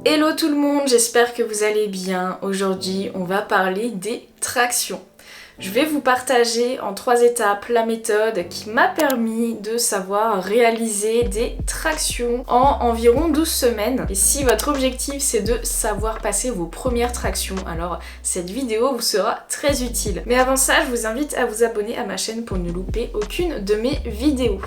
Hello tout le monde, j'espère que vous allez bien. Aujourd'hui, on va parler des tractions. Je vais vous partager en 3 étapes la méthode qui m'a permis de savoir réaliser des tractions en environ 12 semaines. Et si votre objectif c'est de savoir passer vos premières tractions, alors cette vidéo vous sera très utile. Mais avant ça, je vous invite à vous abonner à ma chaîne pour ne louper aucune de mes vidéos.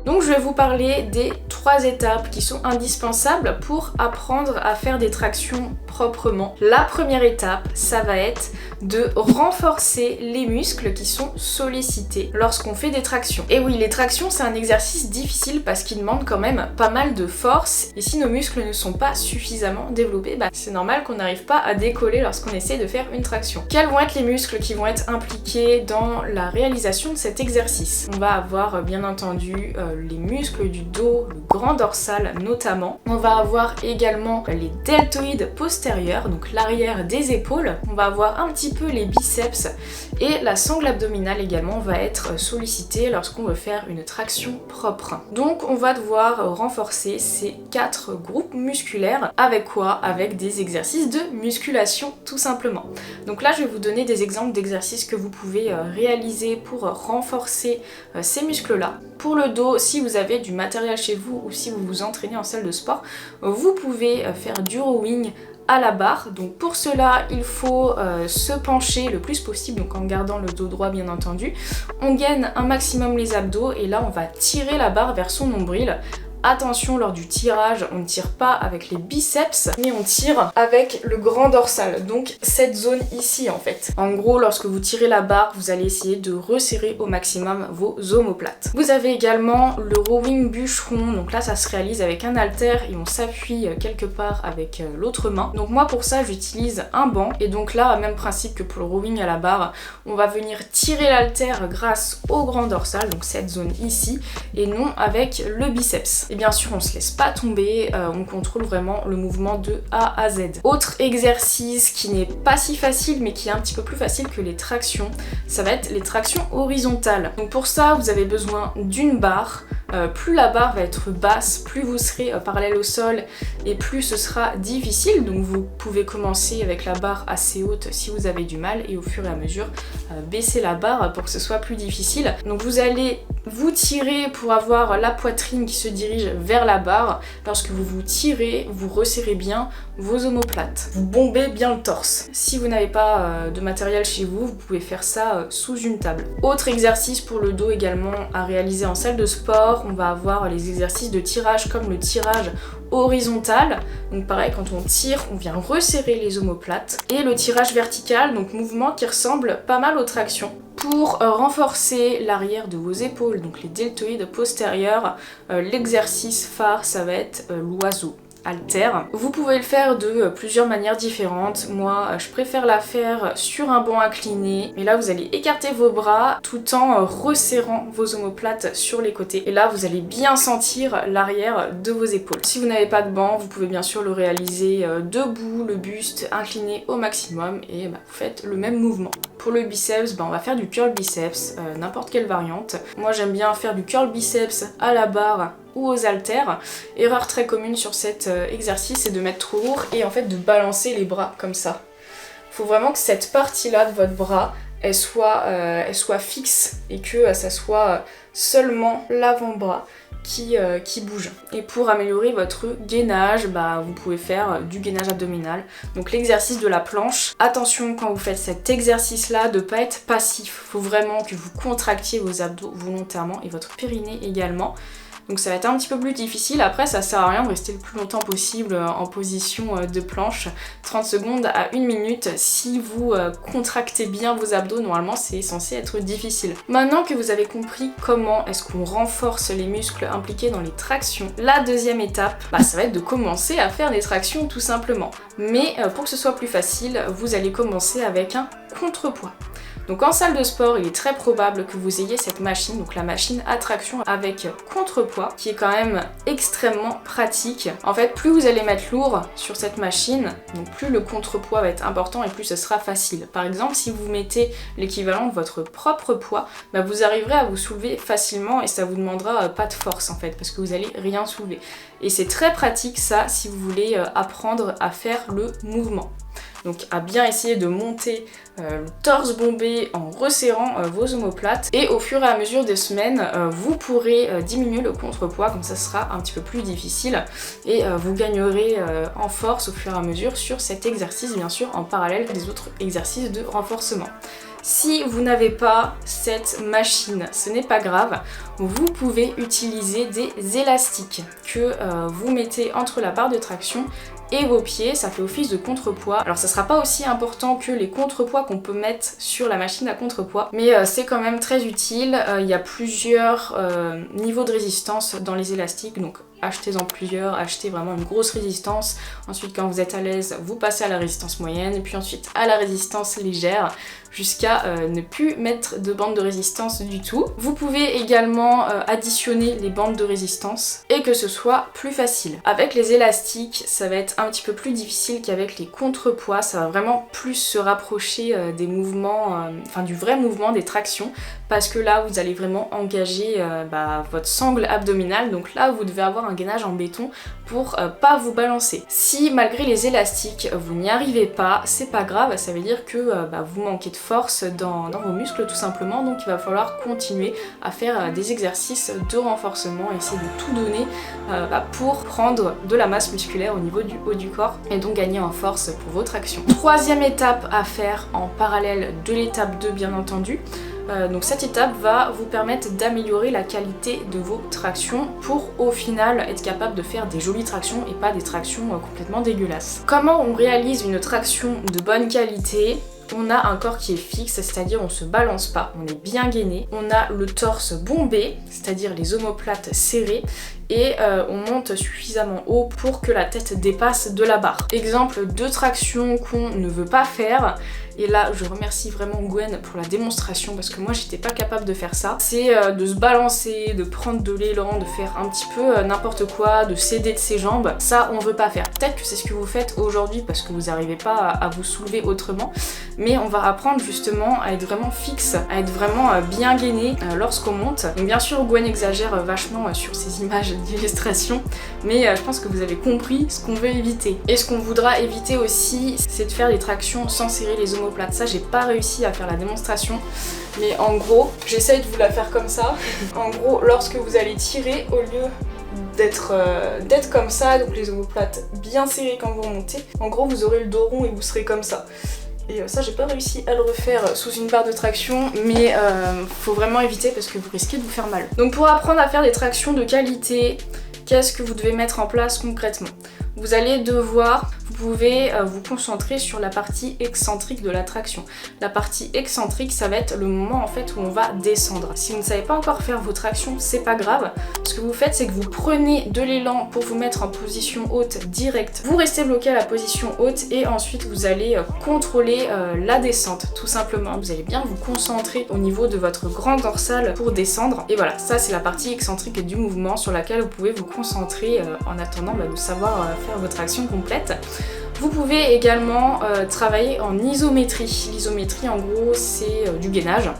Donc je vais vous parler des 3 étapes qui sont indispensables pour apprendre à faire des tractions proprement. La première étape, ça va être de renforcer les muscles qui sont sollicités lorsqu'on fait des tractions. Et oui, les tractions, c'est un exercice difficile parce qu'il demande quand même pas mal de force. Et si nos muscles ne sont pas suffisamment développés, c'est normal qu'on n'arrive pas à décoller lorsqu'on essaie de faire une traction. Quels vont être les muscles qui vont être impliqués dans la réalisation de cet exercice? On va avoir bien entendu les muscles du dos, le grand dorsal notamment. On va avoir également les deltoïdes postérieurs, donc l'arrière des épaules. On va avoir un petit peu les biceps et la sangle abdominale également va être sollicitée lorsqu'on veut faire une traction propre. Donc on va devoir renforcer ces 4 groupes musculaires. Avec quoi? Avec des exercices de musculation tout simplement. Donc là je vais vous donner des exemples d'exercices que vous pouvez réaliser pour renforcer ces muscles-là. Pour le dos, si vous avez du matériel chez vous ou si vous vous entraînez en salle de sport, vous pouvez faire du rowing à la barre. Donc pour cela, il faut se pencher le plus possible, donc en gardant le dos droit bien entendu. On gaine un maximum les abdos et là on va tirer la barre vers son nombril. Attention, lors du tirage, on ne tire pas avec les biceps, mais on tire avec le grand dorsal, donc cette zone ici en fait. En gros, lorsque vous tirez la barre, vous allez essayer de resserrer au maximum vos omoplates. Vous avez également le rowing bûcheron, donc là ça se réalise avec un haltère et on s'appuie quelque part avec l'autre main. Donc moi pour ça j'utilise un banc et donc là, même principe que pour le rowing à la barre, on va venir tirer l'haltère grâce au grand dorsal, donc cette zone ici, et non avec le biceps. Et bien sûr, on se laisse pas tomber, on contrôle vraiment le mouvement de A à Z. Autre exercice qui n'est pas si facile, mais qui est un petit peu plus facile que les tractions, ça va être les tractions horizontales. Donc pour ça, vous avez besoin d'une barre. Plus la barre va être basse, plus vous serez parallèle au sol et plus ce sera difficile. Donc vous pouvez commencer avec la barre assez haute si vous avez du mal et au fur et à mesure baisser la barre pour que ce soit plus difficile. Donc vous allez vous tirer pour avoir la poitrine qui se dirige vers la barre. Lorsque vous vous tirez, vous resserrez bien vos omoplates. Vous bombez bien le torse. Si vous n'avez pas de matériel chez vous, vous pouvez faire ça sous une table. Autre exercice pour le dos également à réaliser en salle de sport, on va avoir les exercices de tirage comme le tirage horizontal. Donc pareil, quand on tire, on vient resserrer les omoplates. Et le tirage vertical, donc mouvement qui ressemble pas mal aux tractions. Pour renforcer l'arrière de vos épaules, donc les deltoïdes postérieurs, l'exercice phare, ça va être l'oiseau. Haltère. Vous pouvez le faire de plusieurs manières différentes. Moi, je préfère la faire sur un banc incliné. Mais là, vous allez écarter vos bras tout en resserrant vos omoplates sur les côtés. Et là, vous allez bien sentir l'arrière de vos épaules. Si vous n'avez pas de banc, vous pouvez bien sûr le réaliser debout, le buste incliné au maximum. Et vous faites le même mouvement. Pour le biceps, on va faire du curl biceps, n'importe quelle variante. Moi, j'aime bien faire du curl biceps à la barre ou aux haltères. Erreur très commune sur cet exercice, c'est de mettre trop lourd et en fait de balancer les bras comme ça. Il faut vraiment que cette partie-là de votre bras, elle soit fixe et que ça soit seulement l'avant-bras qui bouge. Et pour améliorer votre gainage, vous pouvez faire du gainage abdominal. Donc l'exercice de la planche. Attention quand vous faites cet exercice-là de ne pas être passif. Il faut vraiment que vous contractiez vos abdos volontairement et votre périnée également. Donc ça va être un petit peu plus difficile. Après, ça sert à rien de rester le plus longtemps possible en position de planche. 30 secondes à 1 minute. Si vous contractez bien vos abdos, normalement c'est censé être difficile. Maintenant que vous avez compris comment est-ce qu'on renforce les muscles impliqués dans les tractions, la deuxième étape, ça va être de commencer à faire des tractions tout simplement. Mais pour que ce soit plus facile, vous allez commencer avec un contrepoids. Donc en salle de sport, il est très probable que vous ayez cette machine, donc la machine à traction avec contrepoids, qui est quand même extrêmement pratique. En fait, plus vous allez mettre lourd sur cette machine, donc plus le contrepoids va être important et plus ce sera facile. Par exemple, si vous mettez l'équivalent de votre propre poids, vous arriverez à vous soulever facilement et ça vous demandera pas de force en fait, parce que vous allez rien soulever. Et c'est très pratique ça si vous voulez apprendre à faire le mouvement. Donc à bien essayer de monter le torse bombé en resserrant vos omoplates, et au fur et à mesure des semaines vous pourrez diminuer le contrepoids, comme ça sera un petit peu plus difficile et vous gagnerez en force au fur et à mesure sur cet exercice, bien sûr en parallèle des autres exercices de renforcement. Si vous n'avez pas cette machine, ce n'est pas grave, vous pouvez utiliser des élastiques que vous mettez entre la barre de traction et vos pieds, ça fait office de contrepoids. Alors ça sera pas aussi important que les contrepoids qu'on peut mettre sur la machine à contrepoids, mais c'est quand même très utile. Il y a plusieurs niveaux de résistance dans les élastiques, donc achetez-en plusieurs, achetez vraiment une grosse résistance. Ensuite, quand vous êtes à l'aise, vous passez à la résistance moyenne, et puis ensuite à la résistance légère, jusqu'à ne plus mettre de bande de résistance du tout. Vous pouvez également additionner les bandes de résistance et que ce soit plus facile. Avec les élastiques, ça va être un petit peu plus difficile qu'avec les contrepoids, ça va vraiment plus se rapprocher des mouvements, du vrai mouvement des tractions, parce que là vous allez vraiment engager votre sangle abdominale, donc là vous devez avoir un gainage en béton pour pas vous balancer. Si malgré les élastiques vous n'y arrivez pas, c'est pas grave, ça veut dire que vous manquez de force dans vos muscles tout simplement, donc il va falloir continuer à faire des exercices de renforcement, essayer de tout donner pour prendre de la masse musculaire au niveau du haut du corps et donc gagner en force pour vos tractions. Troisième étape à faire en parallèle de l'étape 2 bien entendu. Donc cette étape va vous permettre d'améliorer la qualité de vos tractions pour au final être capable de faire des jolies tractions et pas des tractions complètement dégueulasses. Comment on réalise une traction de bonne qualité ? On a un corps qui est fixe, c'est-à-dire on se balance pas, on est bien gainé. On a le torse bombé, c'est-à-dire les omoplates serrées, et on monte suffisamment haut pour que la tête dépasse de la barre. Exemple de traction qu'on ne veut pas faire, et là je remercie vraiment Gwen pour la démonstration parce que moi j'étais pas capable de faire ça, c'est de se balancer, de prendre de l'élan, de faire un petit peu n'importe quoi, de céder de ses jambes. Ça on veut pas faire. Peut-être que c'est ce que vous faites aujourd'hui parce que vous n'arrivez pas à vous soulever autrement, mais on va apprendre justement à être vraiment fixe, à être vraiment bien gainé lorsqu'on monte. Donc bien sûr Gwen exagère vachement sur ces images d'illustration, mais je pense que vous avez compris ce qu'on veut éviter. Et ce qu'on voudra éviter aussi, c'est de faire des tractions sans serrer les omoplates. Ça j'ai pas réussi à faire la démonstration, mais en gros, j'essaye de vous la faire comme ça. En gros, lorsque vous allez tirer, au lieu d'être comme ça, donc les omoplates bien serrées quand vous remontez, en gros vous aurez le dos rond et vous serez comme ça. Et ça j'ai pas réussi à le refaire sous une barre de traction, mais faut vraiment éviter parce que vous risquez de vous faire mal. Donc pour apprendre à faire des tractions de qualité, qu'est-ce que vous devez mettre en place concrètement ? Vous allez devoir, vous pouvez vous concentrer sur la partie excentrique de la traction. La partie excentrique, ça va être le moment en fait où on va descendre. Si vous ne savez pas encore faire vos tractions, c'est pas grave. Ce que vous faites, c'est que vous prenez de l'élan pour vous mettre en position haute directe. Vous restez bloqué à la position haute et ensuite vous allez contrôler la descente, tout simplement. Vous allez bien vous concentrer au niveau de votre grand dorsal pour descendre. Et voilà, ça c'est la partie excentrique du mouvement sur laquelle vous pouvez vous concentrer en attendant de savoir faire votre action complète. Vous pouvez également travailler en isométrie. L'isométrie en gros c'est du gainage.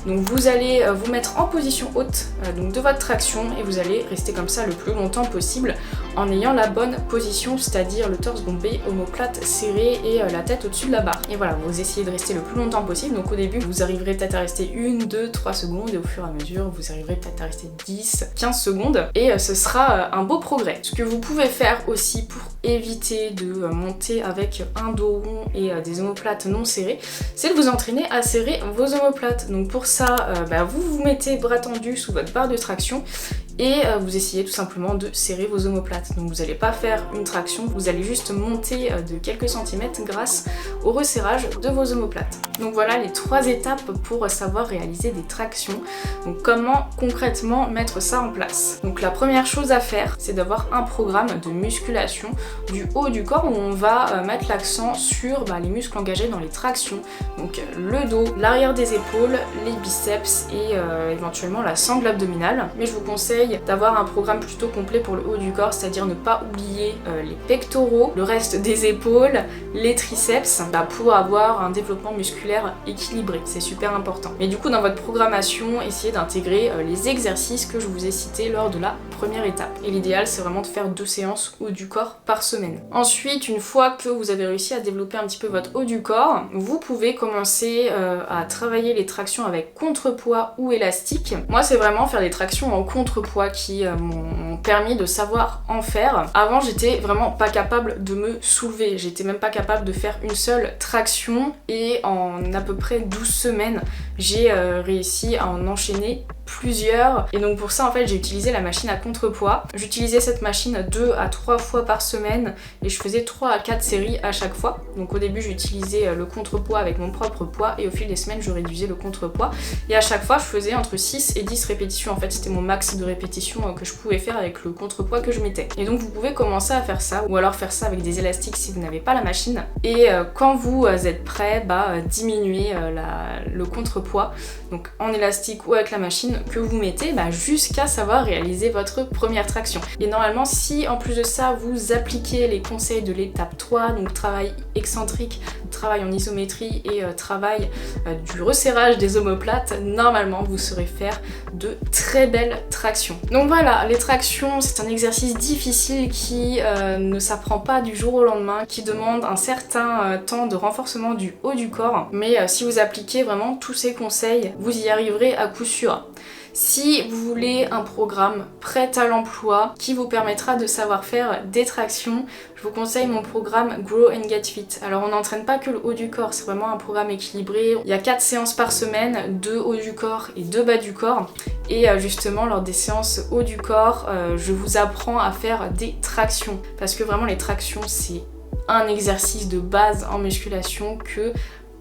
Donc vous allez vous mettre en position haute donc de votre traction et vous allez rester comme ça le plus longtemps possible en ayant la bonne position, c'est-à-dire le torse bombé, omoplate serrée et la tête au-dessus de la barre. Et voilà, vous essayez de rester le plus longtemps possible. Donc au début vous arriverez peut-être à rester 1, 2, 3 secondes et au fur et à mesure vous arriverez peut-être à rester 10, 15 secondes et ce sera un beau progrès. Ce que vous pouvez faire aussi pour éviter de monter avec un dos rond et des omoplates non serrées, c'est de vous entraîner à serrer vos omoplates. Donc pour ça, vous vous mettez bras tendus sous votre barre de traction et vous essayez tout simplement de serrer vos omoplates. Donc vous n'allez pas faire une traction, vous allez juste monter de quelques centimètres grâce au resserrage de vos omoplates. Donc voilà les 3 étapes pour savoir réaliser des tractions. Donc comment concrètement mettre ça en place? Donc la première chose à faire, c'est d'avoir un programme de musculation du haut du corps où on va mettre l'accent sur les muscles engagés dans les tractions. Donc le dos, l'arrière des épaules, les biceps et éventuellement la sangle abdominale. Mais je vous conseille d'avoir un programme plutôt complet pour le haut du corps, c'est-à-dire ne pas oublier les pectoraux, le reste des épaules, les triceps, pour avoir un développement musculaire équilibré. C'est super important. Mais du coup, dans votre programmation, essayez d'intégrer les exercices que je vous ai cités lors de la première étape. Et l'idéal, c'est vraiment de faire 2 séances haut du corps par semaine. Ensuite, une fois que vous avez réussi à développer un petit peu votre haut du corps, vous pouvez commencer à travailler les tractions avec contrepoids ou élastique. Moi, c'est vraiment faire des tractions en contrepoids qui m'ont permis de savoir en faire. Avant, j'étais vraiment pas capable de me soulever. J'étais même pas capable de faire une seule traction et en à peu près 12 semaines, j'ai réussi à en enchaîner plusieurs. Et donc pour ça, en fait, j'ai utilisé la machine à contrepoids. J'utilisais cette machine 2 à 3 fois par semaine et je faisais 3 à 4 séries à chaque fois. Donc au début, j'utilisais le contrepoids avec mon propre poids et au fil des semaines, je réduisais le contrepoids. Et à chaque fois, je faisais entre 6 et 10 répétitions. En fait, c'était mon max de répétitions que je pouvais faire avec le contrepoids que je mettais. Et donc vous pouvez commencer à faire ça ou alors faire ça avec des élastiques si vous n'avez pas la machine. Et quand vous êtes prêt, diminuer le contrepoids, donc en élastique ou avec la machine que vous mettez jusqu'à savoir réaliser votre première traction. Et normalement, si en plus de ça vous appliquez les conseils de l'étape 3, donc travail excentrique, travail en isométrie et travail du resserrage des omoplates, normalement vous saurez faire de très belles tractions. Donc voilà, les tractions, c'est un exercice difficile qui ne s'apprend pas du jour au lendemain, qui demande un certain temps de renforcement du haut du corps, mais si vous appliquez vraiment tous ces conseils, vous y arriverez à coup sûr. Si vous voulez un programme prêt à l'emploi qui vous permettra de savoir faire des tractions, je vous conseille mon programme Grow and Get Fit. Alors on n'entraîne pas que le haut du corps, c'est vraiment un programme équilibré. Il y a 4 séances par semaine, 2 haut du corps et 2 bas du corps. Et justement lors des séances haut du corps, je vous apprends à faire des tractions. Parce que vraiment les tractions c'est un exercice de base en musculation que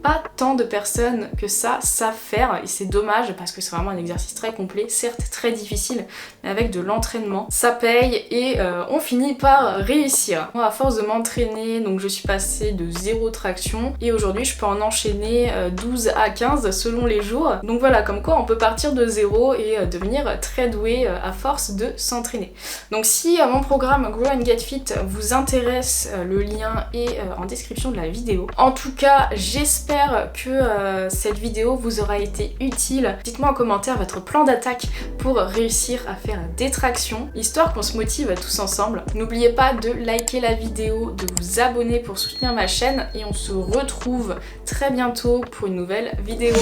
pas tant de personnes que ça savent faire et c'est dommage parce que c'est vraiment un exercice très complet, certes très difficile, mais avec de l'entraînement, ça paye et on finit par réussir. Moi, à force de m'entraîner, donc je suis passée de 0 traction et aujourd'hui je peux en enchaîner 12 à 15 selon les jours. Donc voilà, comme quoi on peut partir de 0 et devenir très doué à force de s'entraîner. Donc si mon programme Grow and Get Fit vous intéresse, le lien est en description de la vidéo. En tout cas, j'espère que cette vidéo vous aura été utile. Dites-moi en commentaire votre plan d'attaque pour réussir à faire des tractions, histoire qu'on se motive tous ensemble. N'oubliez pas de liker la vidéo, de vous abonner pour soutenir ma chaîne et on se retrouve très bientôt pour une nouvelle vidéo.